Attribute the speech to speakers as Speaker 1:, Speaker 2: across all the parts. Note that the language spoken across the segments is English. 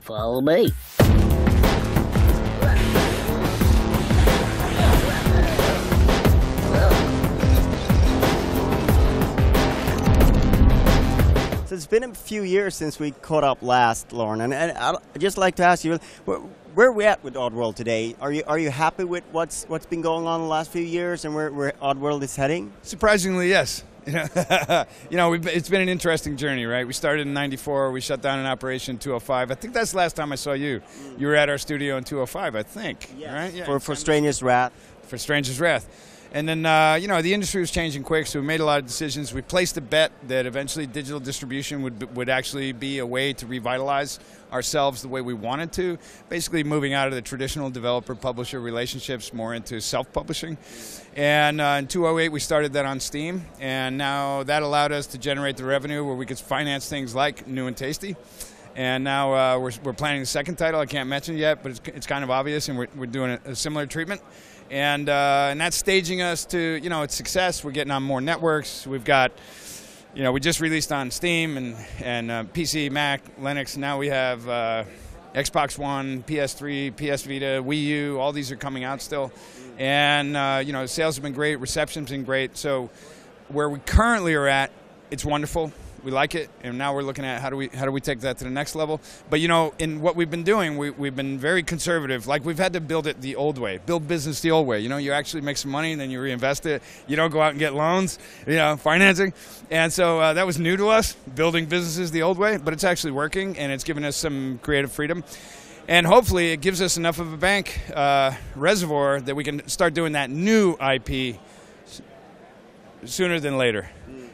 Speaker 1: Follow me.
Speaker 2: So it's been a few years since we caught up last, Lorne, and I'd just like to ask you, where are we at with Oddworld today? Are you happy with what's been going on the last few years and where Oddworld is heading?
Speaker 3: Surprisingly, yes. It's been an interesting journey, right? We started in '94. We shut down an operation in 2005. I think that's the last time I saw you. You were at our studio in 2005, I think.
Speaker 2: Yes.
Speaker 3: Right? Yeah.
Speaker 2: For Stranger's Wrath.
Speaker 3: For Stranger's Wrath. And then, the industry was changing quick, so we made a lot of decisions. We placed a bet that eventually digital distribution would actually be a way to revitalize ourselves the way we wanted to, basically moving out of the traditional developer-publisher relationships more into self-publishing. And in 2008, we started that on Steam, and now that allowed us to generate the revenue where we could finance things like New and Tasty. And now we're planning the second title. I can't mention it yet, but it's kind of obvious, and we're doing a similar treatment. And that's staging us to, its success. We're getting on more networks. We've got, we just released on Steam and PC, Mac, Linux. Now we have Xbox One, PS3, PS Vita, Wii U. All these are coming out still. And, sales have been great. Reception's been great. So where we currently are at, it's wonderful. We like it, and now we're looking at how do we take that to the next level. But in what we've been doing, we've been very conservative. Like, we've had to build it the old way, build business the old way. You actually make some money and then you reinvest it. You don't go out and get loans, financing. And so that was new to us, building businesses the old way. But it's actually working, and it's given us some creative freedom. And hopefully, it gives us enough of a bank reservoir that we can start doing that new IP sooner than later.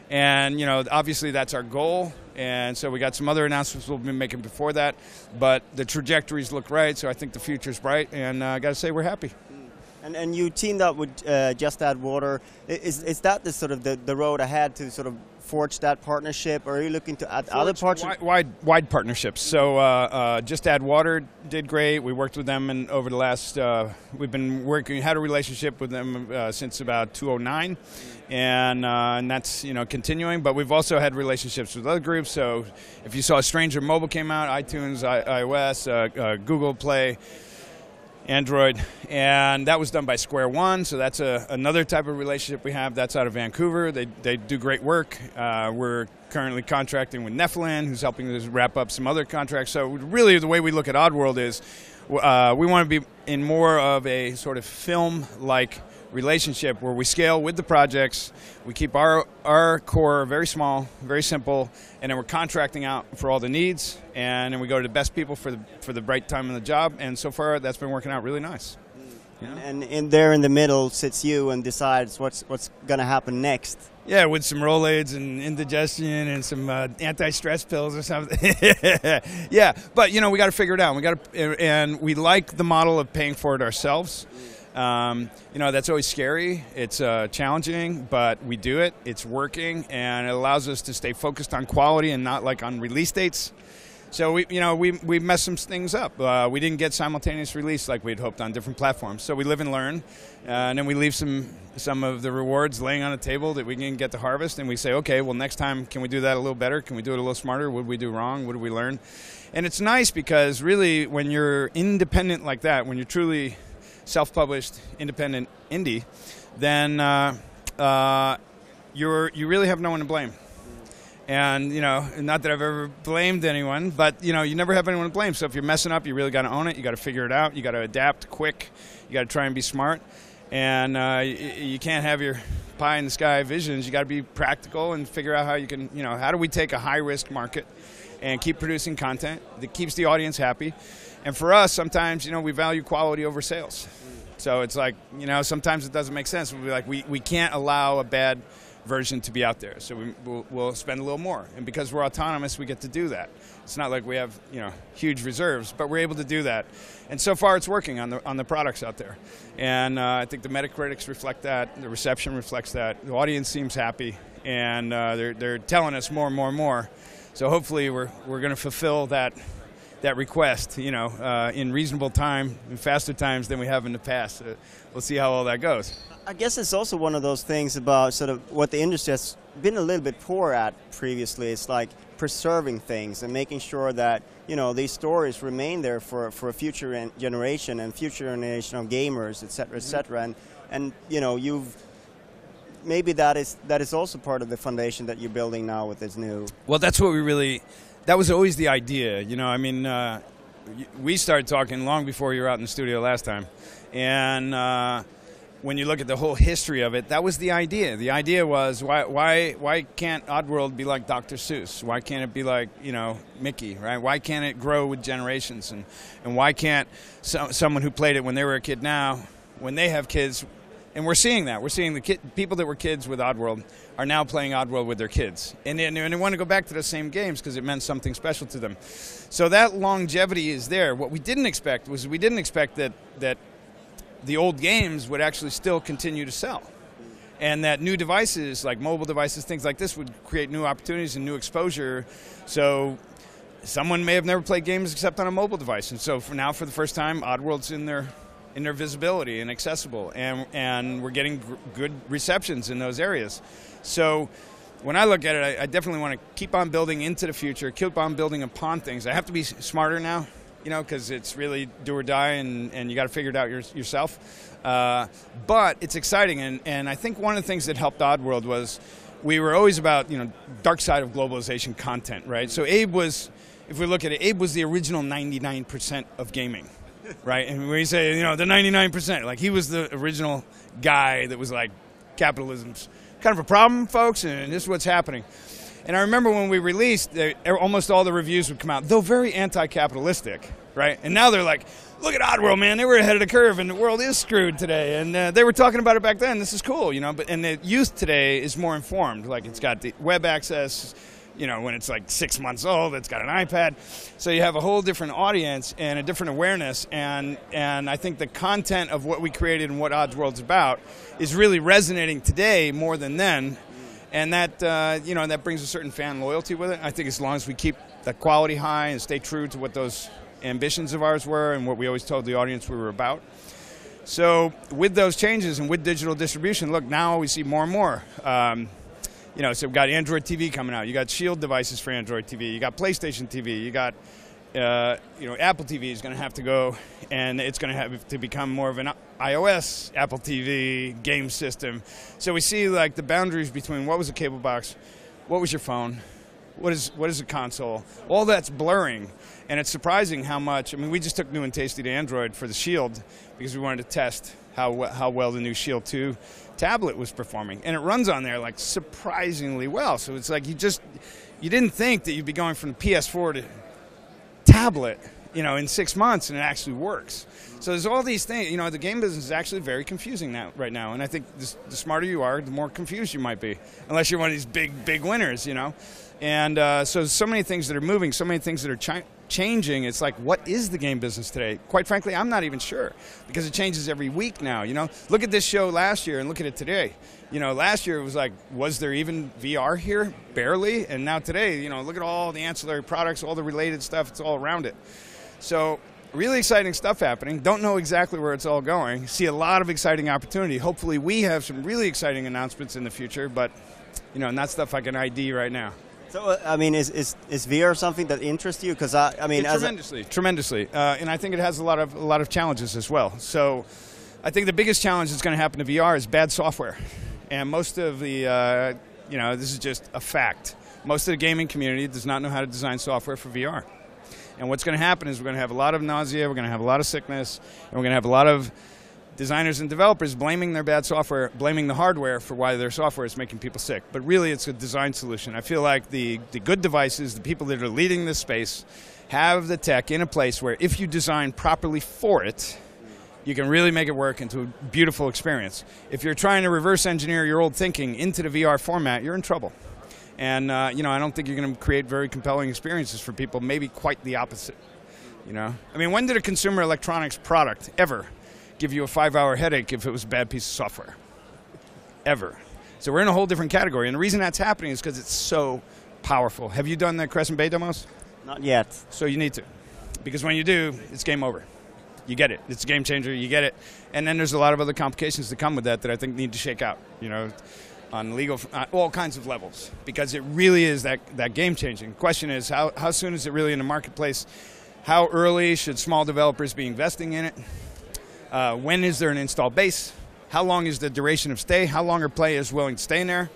Speaker 3: And, obviously that's our goal. And so we got some other announcements we'll be making before that. But the trajectories look right, so I think the future's bright. And I got to say, we're happy.
Speaker 2: And you teamed up with Just Add Water. Is that the sort of the road ahead to sort of forge that partnership, or are you looking to add other partnerships?
Speaker 3: Wide partnerships. So Just Add Water did great. We worked with them over the last. We've been had a relationship with them since about 2009, and that's continuing. But we've also had relationships with other groups. So if you saw Stranger Mobile came out, iTunes, iOS, Google Play, Android, and that was done by Square One, so that's another type of relationship we have. That's out of Vancouver. They do great work. We're currently contracting with Nephilim, who's helping us wrap up some other contracts. So really the way we look at Oddworld is we want to be in more of a sort of film-like relationship where we scale with the projects. We keep our core very small, very simple, and then we're contracting out for all the needs, and then we go to the best people for the right time in the job. And so far, that's been working out really nice.
Speaker 2: And in there in the middle sits you and decides what's going to happen next.
Speaker 3: Yeah, with some Rolaids and indigestion and some anti-stress pills or something. Yeah, but we got to figure it out. And we like the model of paying for it ourselves. That's always scary. It's challenging, but we do it. It's working, and it allows us to stay focused on quality and not like on release dates. So we messed some things up. We didn't get simultaneous release like we'd hoped on different platforms. So we live and learn, and then we leave some of the rewards laying on a table that we can get to harvest, and we say, okay, well, next time, can we do that a little better? Can we do it a little smarter? What did we do wrong? What did we learn? And it's nice because really, when you're independent like that, when you're truly self-published, independent indie, then you really have no one to blame. And, not that I've ever blamed anyone, but, you never have anyone to blame. So if you're messing up, you really got to own it. You got to figure it out. You got to adapt quick. You got to try and be smart. And you can't have your pie-in-the-sky visions. You got to be practical and figure out how you can, how do we take a high-risk market and keep producing content that keeps the audience happy. And for us, sometimes, we value quality over sales. So it's like, sometimes it doesn't make sense. We'll be like, we can't allow a bad version to be out there. So we'll spend a little more. And because we're autonomous, we get to do that. It's not like we have, huge reserves, but we're able to do that. And so far, it's working on the products out there. And I think the Metacritics reflect that. The reception reflects that. The audience seems happy. And they're telling us more and more and more. So hopefully, we're going to fulfill that request, in reasonable time, in faster times than we have in the past. We'll see how all that goes.
Speaker 2: I guess it's also one of those things about sort of what the industry has been a little bit poor at previously is like preserving things and making sure that, you know, these stories remain there for a future generation and future generation of gamers, etc., etc. And you know, maybe that is also part of the foundation that you're building now with this new.
Speaker 3: Well, that's what that was always the idea. You know, I mean, we started talking long before you were out in the studio last time, and when you look at the whole history of it, that was the idea. The idea was, why can't Oddworld be like Dr. Seuss? Why can't it be like, you know, Mickey, right? Why can't it grow with generations? And why can't someone who played it when they were a kid now, when they have kids, and we're seeing that. We're seeing the people that were kids with Oddworld are now playing Oddworld with their kids. And they want to go back to those same games because it meant something special to them. So that longevity is there. What we didn't expect was that the old games would actually still continue to sell. And that new devices, like mobile devices, things like this, would create new opportunities and new exposure. So someone may have never played games except on a mobile device. And so for the first time, Oddworld's in their visibility and accessible. And we're getting good receptions in those areas. So when I look at it, I definitely want to keep on building into the future, keep on building upon things. I have to be smarter now, you know, because it's really do or die, and you got to figure it out yourself. But it's exciting, and I think one of the things that helped Oddworld was we were always about, you know, dark side of globalization content, right? So Abe was, if we look at it, Abe was the original 99% of gaming, right? And when you say, you know, the 99%, like he was the original guy that was like, capitalism's kind of a problem, folks, and this is what's happening. And I remember when we released, almost all the reviews would come out, though very anti-capitalistic, right? And now they're like, look at Oddworld, man, they were ahead of the curve, and the world is screwed today. And they were talking about it back then. This is cool, you know. And the youth today is more informed. Like, it's got the web access, you know, when it's like 6 months old, it's got an iPad. So you have a whole different audience and a different awareness. And I think the content of what we created and what Oddworld's about is really resonating today more than then. And that, you know, that brings a certain fan loyalty with it. I think as long as we keep that quality high and stay true to what those ambitions of ours were and what we always told the audience we were about. So with those changes and with digital distribution, look, now we see more and more. You know, so we've got Android TV coming out. You got Shield devices for Android TV. You got PlayStation TV. You got, you know, Apple TV is going to have to go, and it's going to have to become more of an iOS Apple TV game system. So we see like the boundaries between what was a cable box, what was your phone, what is a console. All that's blurring, and it's surprising how much. I mean, we just took New and Tasty to Android for the Shield because we wanted to test how well the new Shield 2 tablet was performing, and it runs on there like surprisingly well. So it's like you didn't think that you'd be going from the PS4 to tablet, you know, in 6 months, and it actually works. So there's all these things. You know, the game business is actually very confusing right now, and I think the smarter you are, the more confused you might be, unless you're one of these big winners, you know. And so many things that are moving, so many things that are changing. It's like, what is the game business today? Quite frankly, I'm not even sure, because it changes every week now, you know. Look at this show last year and look at it today. You know, last year it was like, was there even VR here? Barely. And now today, you know, look at all the ancillary products, all the related stuff, it's all around it. So really exciting stuff happening. Don't know exactly where it's all going. See a lot of exciting opportunity. Hopefully we have some really exciting announcements in the future, but, you know, not stuff I can ID right now.
Speaker 2: So, I mean, is VR something that interests you? Because I mean,
Speaker 3: tremendously, and I think it has a lot of challenges as well. So, I think the biggest challenge that's going to happen to VR is bad software, and most of the, you know, this is just a fact. Most of the gaming community does not know how to design software for VR, and what's going to happen is we're going to have a lot of nausea, we're going to have a lot of sickness, and we're going to have a lot of designers and developers blaming their bad software, blaming the hardware for why their software is making people sick. But really, it's a design solution. I feel like the good devices, the people that are leading this space, have the tech in a place where if you design properly for it, you can really make it work into a beautiful experience. If you're trying to reverse engineer your old thinking into the VR format, you're in trouble. And you know, I don't think you're going to create very compelling experiences for people, maybe quite the opposite. You know? I mean, when did a consumer electronics product ever give you a 5-hour headache if it was a bad piece of software? Ever. So we're in a whole different category, and the reason that's happening is because it's so powerful. Have you done the Crescent Bay demos?
Speaker 2: Not yet.
Speaker 3: So you need to, because when you do, it's game over. You get it. It's a game changer. You get it. And then there's a lot of other complications that come with that I think need to shake out. You know, on legal, all kinds of levels, because it really is that game-changing. Question is, how soon is it really in the marketplace? How early should small developers be investing in it? When is there an install base? How long is the duration of stay? How long are players willing to stay in there?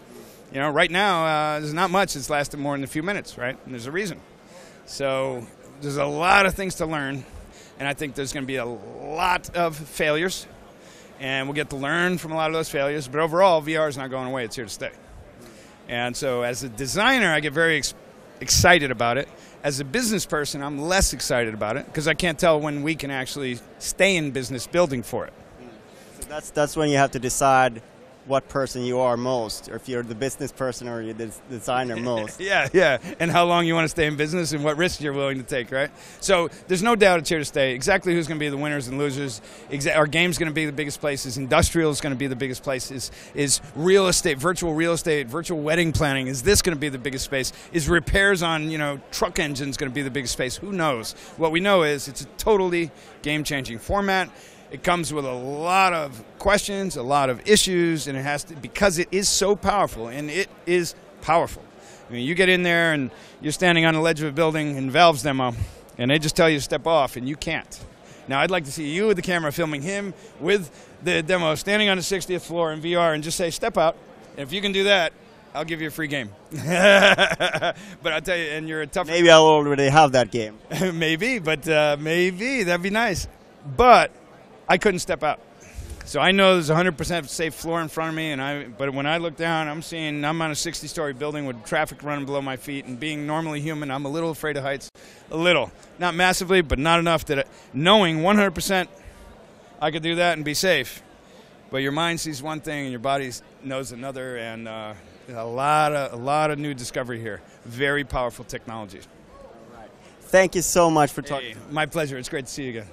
Speaker 3: You know, right now, there's not much that's lasted more than a few minutes, right? And there's a reason. So there's a lot of things to learn, and I think there's going to be a lot of failures, and we'll get to learn from a lot of those failures. But overall, VR is not going away. It's here to stay. And so as a designer, I get very excited about it. As a business person, I'm less excited about it because I can't tell when we can actually stay in business building for it.
Speaker 2: So that's when you have to decide what person you are most, or if you're the business person or you're the designer most.
Speaker 3: Yeah, and how long you want to stay in business and what risks you're willing to take, right? So there's no doubt it's here to stay. Exactly who's going to be the winners and losers. Our game's going to be the biggest places. Industrial is going to be the biggest place. Is real estate, virtual wedding planning, is this going to be the biggest space? Is repairs on, truck engines going to be the biggest space? Who knows? What we know is it's a totally game-changing format. It comes with a lot of questions, a lot of issues, and it has to, because it is so powerful, and it is powerful. I mean, you get in there and you're standing on the ledge of a building in Valve's demo, and they just tell you to step off, and you can't. Now, I'd like to see you with the camera filming him with the demo, standing on the 60th floor in VR, and just say, step out. And if you can do that, I'll give you a free game. But I'll tell you, and you're a tough...
Speaker 2: Maybe I'll already have that game.
Speaker 3: Maybe, but maybe. That'd be nice. But I couldn't step out. So I know there's a 100% safe floor in front of me, but when I look down, I'm on a 60-story building with traffic running below my feet, and being normally human, I'm a little afraid of heights. A little. Not massively, but not enough that knowing 100% I could do that and be safe. But your mind sees one thing and your body knows another, and a lot of new discovery here. Very powerful technologies.
Speaker 2: All right. Thank you so much for talking.
Speaker 3: My pleasure. It's great to see you again.